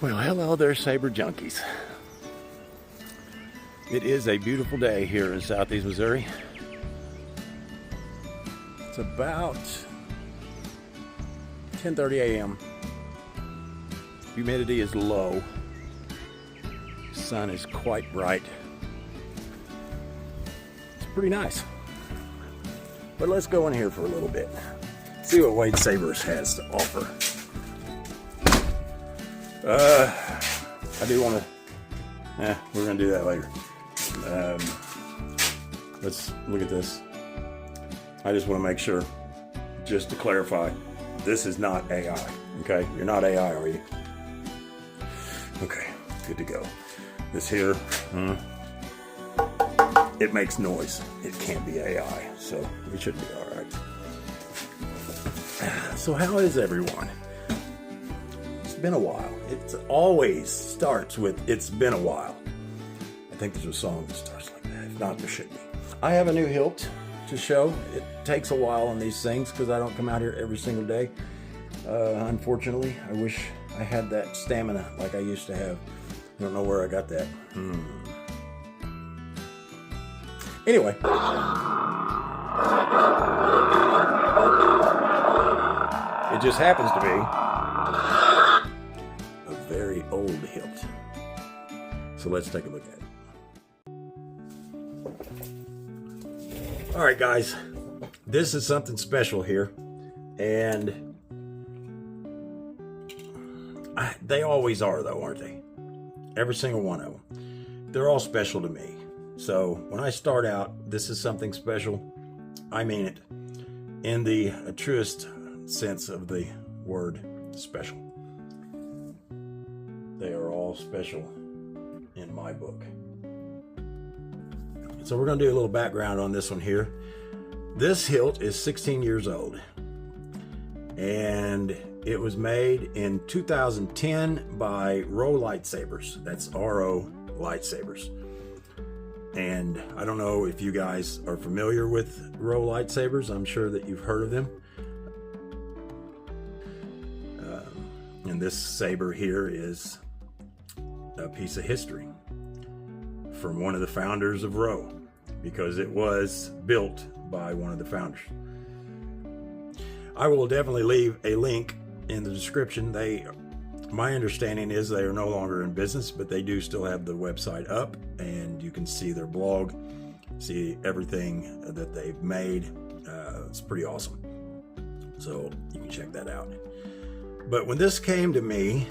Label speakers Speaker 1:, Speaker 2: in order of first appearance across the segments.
Speaker 1: Well, hello there, saber junkies. It is a beautiful day here in Southeast Missouri. It's about 10:30 a.m. Humidity is low. The sun is quite bright. It's pretty nice. But let's go in here for a little bit. See what Lightsabers has to offer. I do want to, we're going to do that later. Let's look at this. I just want to make sure, just to clarify, this is not AI, okay? You're not AI, are you? Okay, good to go. This here, it makes noise. It can't be AI, so we should be all right. So how is everyone? It's been a while. It always starts with, it's been a while. I think there's a song that starts like that. If not, there should be. I have a new hilt to show. It takes a while on these things because I don't come out here every single day. Unfortunately, I wish I had that stamina like I used to have. I don't know where I got that. Anyway. It just happens to be a very old hilt. So let's take a look at it. All right, guys, this is something special here, and they always are, though, aren't they? Every single one of them. They're all special to me. So when I start out, this is something special. I mean it in the truest sense of the word special. They are all special in my book. So we're going to do a little background on this one here. This hilt is 16 years old, and it was made in 2010 by RO Lightsabers. That's RO Lightsabers. And I don't know if you guys are familiar with RO Lightsabers. I'm sure that you've heard of them. And this saber here is a piece of history from one of the founders of RO, because it was built by one of the founders. I will definitely leave a link in the description. My understanding is they are no longer in business, but they do still have the website up, and you can see their blog, see everything that they've made. It's pretty awesome. So you can check that out. But when this came to me,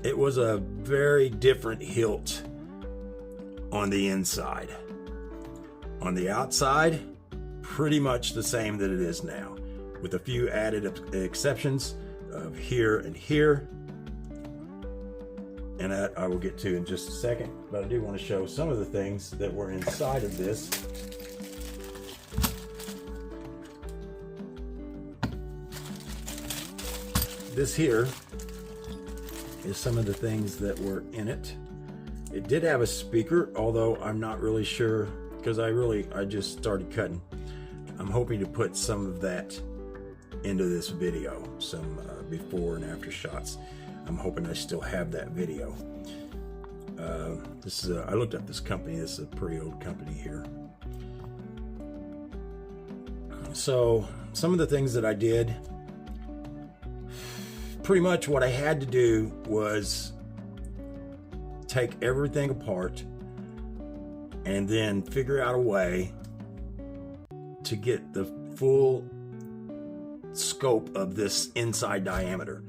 Speaker 1: it was a very different hilt on the inside. On the outside, pretty much the same that it is now, with a few added exceptions of here and here. And that I will get to in just a second, but I do want to show some of the things that were inside of this. This here is some of the things that were in it. It did have a speaker, although I'm not really sure, because I just started cutting. I'm hoping to put some of that into this video, some before and after shots. I'm hoping I still have that video. This is I looked up this company. This is a pretty old company here. So some of the things that I did, pretty much what I had to do was take everything apart and then figure out a way to get the full scope of this inside diameter.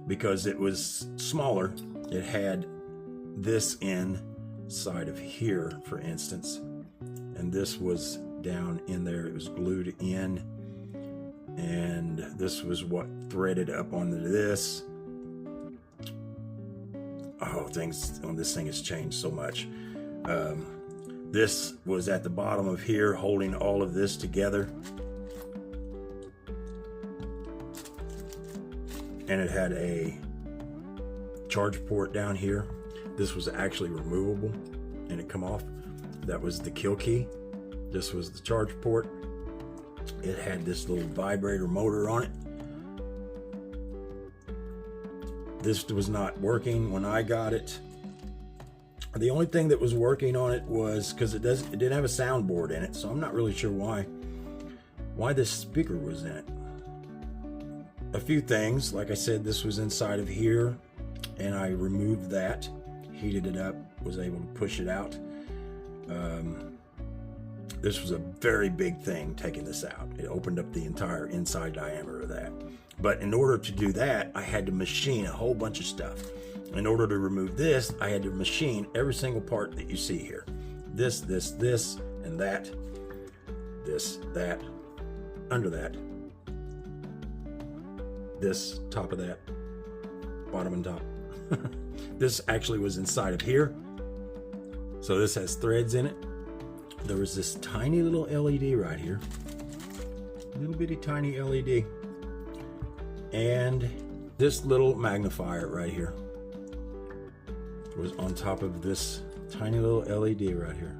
Speaker 1: Because it was smaller, it had this inside of here, for instance, and this was down in there. It was glued in, and this was what threaded up onto this. Oh, things on this thing has changed so much. This was at the bottom of here, holding all of this together. And it had a charge port down here. This was actually removable and it come off. That was the kill key. This was the charge port. It had this little vibrator motor on it. This was not working when I got it. The only thing that was working on it was because it didn't have a soundboard in it, so I'm not really sure why this speaker was in it. A few things, like I said, this was inside of here, and I removed that, heated it up, was able to push it out. This was a very big thing, taking this out. It opened up the entire inside diameter of that. But in order to do that, I had to machine a whole bunch of stuff. In order to remove this, I had to machine every single part that you see here. This, and that. This, that, under that. This, top of that, bottom and top. This actually was inside of here. So this has threads in it. There was this tiny little LED right here. Little bitty tiny LED. And this little magnifier right here was on top of this tiny little LED right here.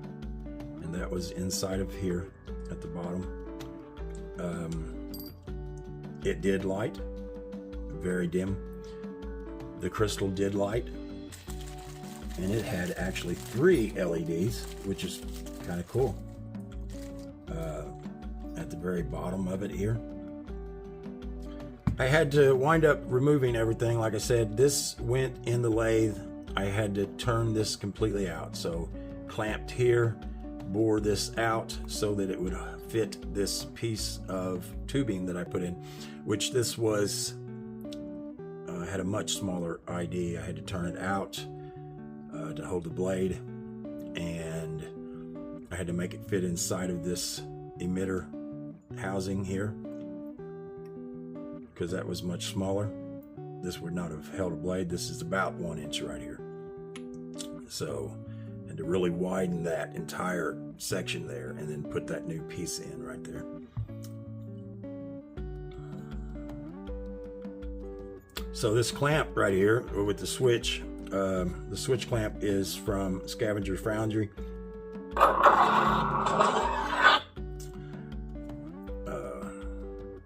Speaker 1: And that was inside of here at the bottom. It did light, very dim. The crystal did light. And it had actually 3 LEDs, which is kind of cool. At the very bottom of it here. I had to wind up removing everything. Like I said, this went in the lathe. I had to turn this completely out. So clamped here, bore this out so that it would fit this piece of tubing that I put in, which this was, had a much smaller ID. I had to turn it out to hold the blade, and I had to make it fit inside of this emitter housing here because that was much smaller. This would not have held a blade. This is about 1 inch right here. So I had to really widen that entire section there and then put that new piece in right there. So this clamp right here with the switch clamp is from Scavenger Foundry.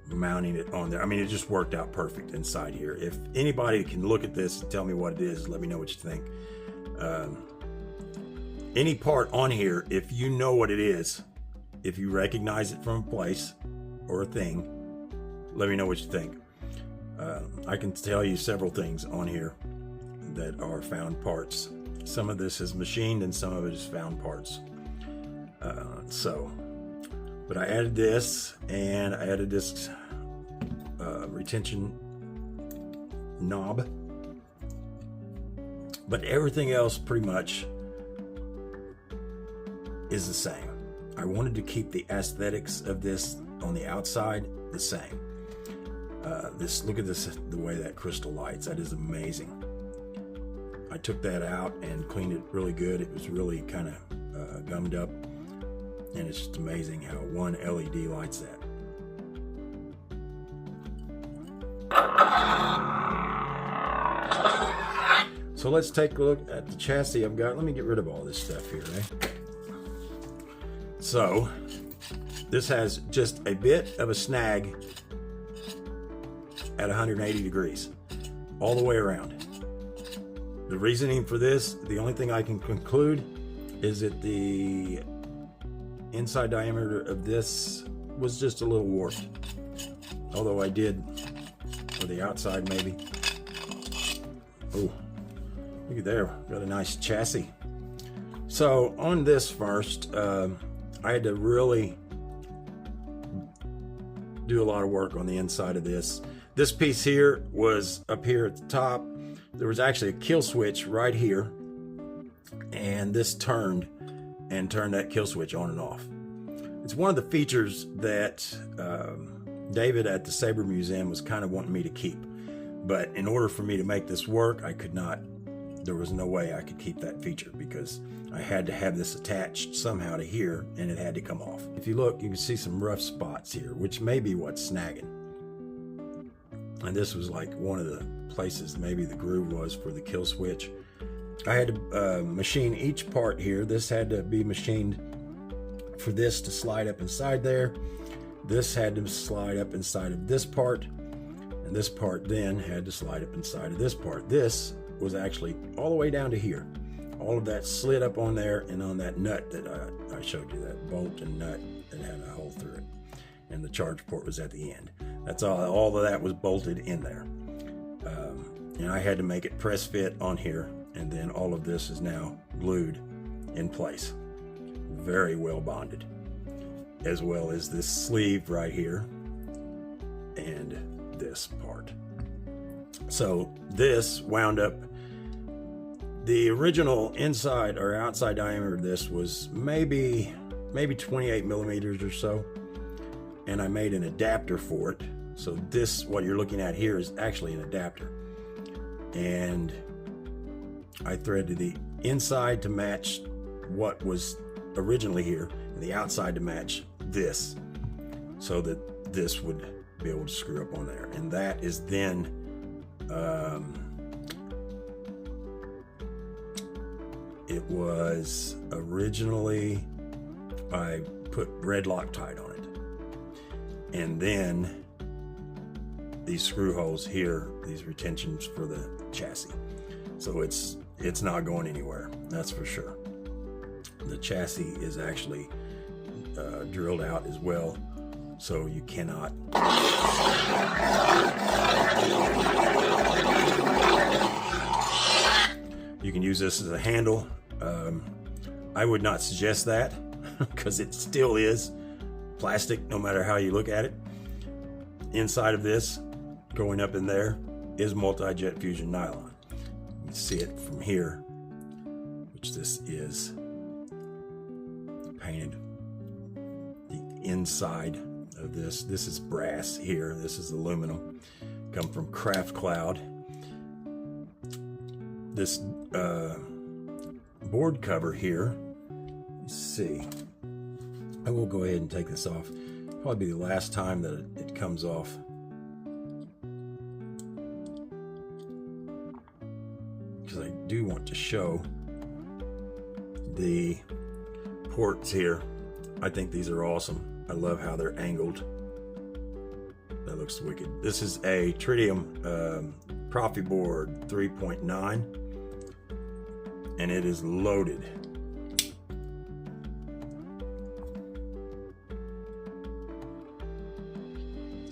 Speaker 1: Mounting it on there, I mean, it just worked out perfect inside here. If anybody can look at this and tell me what it is, let me know what you think. Any part on here, if you know what it is, if you recognize it from a place or a thing, let me know what you think. I can tell you several things on here that are found parts. Some of this is machined and some of it is found parts. But I added this, and I added this retention knob. But everything else pretty much is the same. I wanted to keep the aesthetics of this on the outside the same. Look at this, the way that crystal lights. That is amazing. I took that out and cleaned it really good. It was really kind of gummed up, and it's just amazing how one LED lights that. So let's take a look at the chassis I've got. Let me get rid of all this stuff here, eh? So this has just a bit of a snag at 180 degrees all the way around. The reasoning for this, the only thing I can conclude is that the inside diameter of this was just a little warped. Although I did, or the outside maybe. Oh, look at there, got a nice chassis. So on this first, I had to really do a lot of work on the inside of this. This piece here was up here at the top. There was actually a kill switch right here, and this turned that kill switch on and off. It's one of the features that David at the Saber Museum was kind of wanting me to keep, but in order for me to make this work, I could not. There was no way I could keep that feature because I had to have this attached somehow to here, and it had to come off. If you look, you can see some rough spots here, which may be what's snagging. And this was like one of the places maybe the groove was for the kill switch. I had to machine each part here. This had to be machined for this to slide up inside there. This had to slide up inside of this part, And this part then had to slide up inside of this part. This was actually all the way down to here. All of that slid up on there and on that nut that I showed you, that bolt and nut that had a hole through it. And the charge port was at the end. That's all of that was bolted in there. And I had to make it press fit on here, and then all of this is now glued in place. Very well bonded. As well as this sleeve right here and this part. So this wound up, the original inside or outside diameter of this was maybe 28 millimeters or so. And I made an adapter for it. So this, what you're looking at here, is actually an adapter. And I threaded the inside to match what was originally here, and the outside to match this, so that this would be able to screw up on there. And that is then it was originally, I put red Loctite on it, and then these screw holes here, these retentions for the chassis. So it's not going anywhere, that's for sure. The chassis is actually drilled out as well, so you cannot. You can use this as a handle. I would not suggest that because it still is plastic no matter how you look at it. Inside of this, going up in there, is multi-jet fusion nylon. You see it from here, which this is painted. The inside of this is brass here, this is aluminum, come from Craft Cloud. This board cover here, let's see, I will go ahead and take this off. Probably be the last time that it comes off. Because I do want to show the ports here. I think these are awesome. I love how they're angled. That looks wicked. This is a Tritium Proffieboard 3.9, and it is loaded.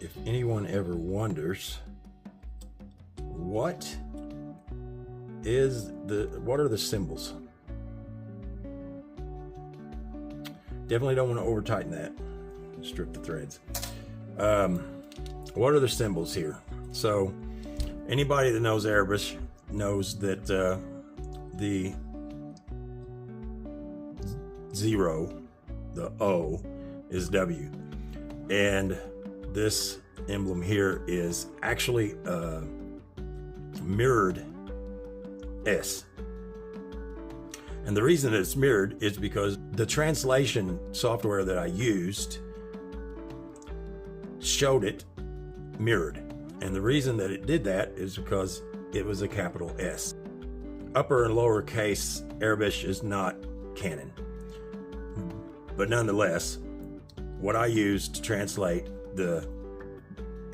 Speaker 1: If anyone ever wonders what are the symbols, definitely don't want to over tighten that, strip the threads. What are the symbols here? So anybody that knows airbrush knows that the 0, the O, is W, and this emblem here is actually mirrored S. And the reason that it's mirrored is because the translation software that I used showed it mirrored. And the reason that it did that is because it was a capital S. Upper and lower case airbrush is not canon. But nonetheless, what I used to translate the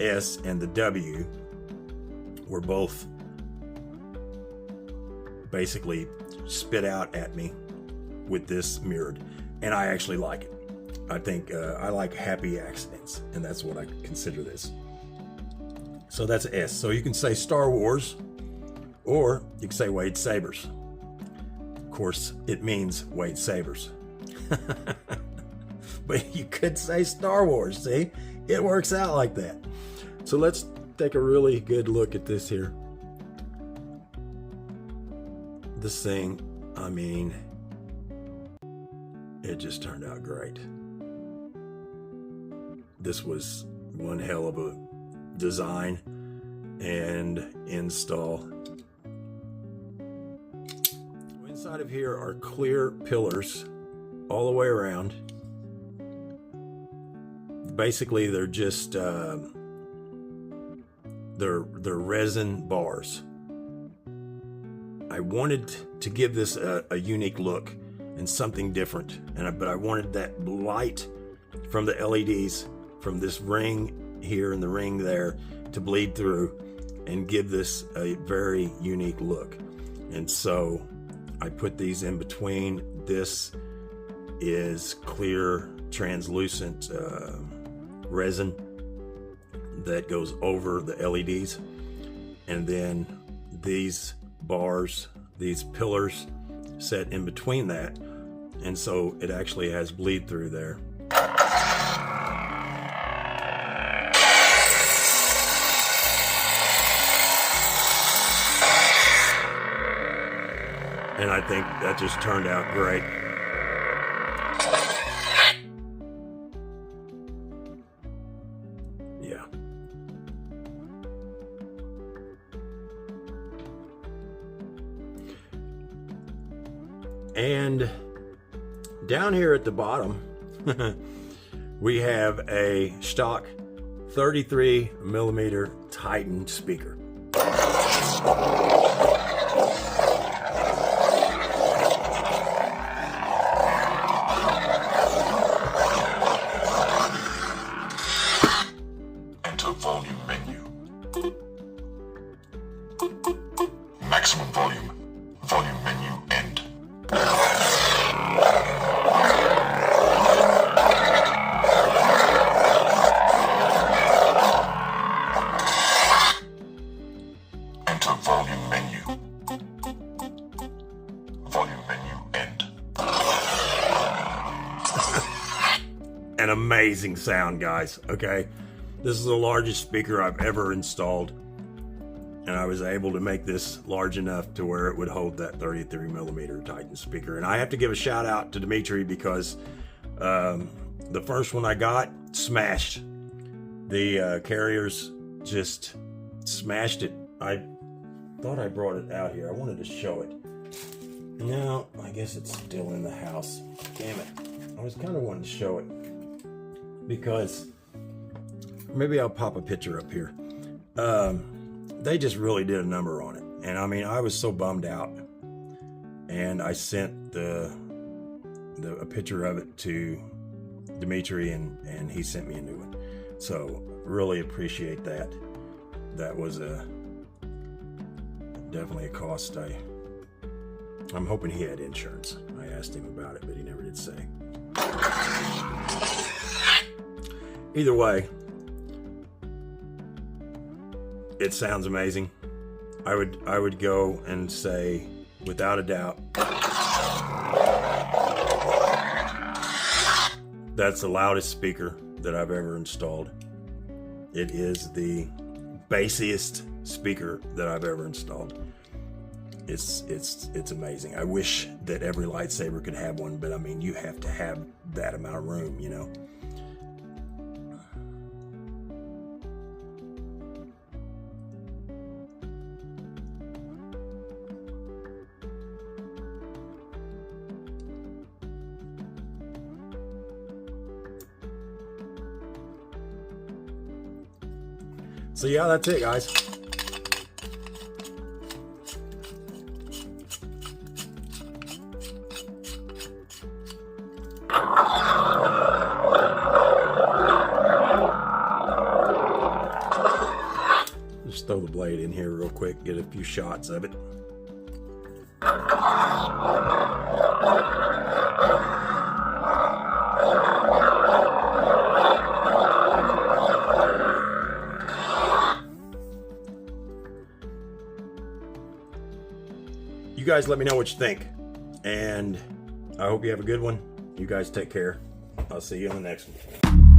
Speaker 1: S and the W were both basically spit out at me with this mirrored, and I actually like it. I think I like happy accidents, and that's what I consider this. So that's S. So you can say Star Wars, or you can say Wade Sabers. Of course, it means Wade Sabers. But you could say Star Wars, see? It works out like that. So let's take a really good look at this here. This thing, I mean, it just turned out great. This was one hell of a design and install. Inside of here are clear pillars all the way around. Basically, they're just they're resin bars. I wanted to give this a unique look and something different, but I wanted that light from the LEDs, from this ring here and the ring there, to bleed through and give this a very unique look. And so I put these in between. This is clear, translucent resin that goes over the LEDs. And then these bars, these pillars set in between that. And so it actually has bleed through there. And I think that just turned out great. Yeah. And down here at the bottom, we have a stock 33mm Titan speaker.
Speaker 2: Enter volume menu. Maximum volume. Volume menu end. Enter volume menu. Volume menu end.
Speaker 1: An amazing sound, guys. Okay, this is the largest speaker I've ever installed, and I was able to make this large enough to where it would hold that 33mm Titan speaker. And I have to give a shout out to Dimitri, because the first one I got smashed. The carriers just smashed it. I thought I brought it out here. I wanted to show it. No, I guess it's still in the house. Damn it. I was kind of wanting to show it, because maybe I'll pop a picture up here. They just really did a number on it. And I mean, I was so bummed out. And I sent a picture of it to Dimitri, and he sent me a new one. So really appreciate that. That was definitely a cost. I'm hoping he had insurance. I asked him about it, but he never did say. Either way, it sounds amazing. I would go and say, without a doubt, that's the loudest speaker that I've ever installed. It is the bassiest speaker that I've ever installed. It's amazing. I wish that every lightsaber could have one, but I mean, you have to have that amount of room, you know. So yeah, that's it, guys. Just throw the blade in here real quick, get a few shots of it. You guys let me know what you think, and I hope you have a good one. You guys take care. I'll see you in the next one.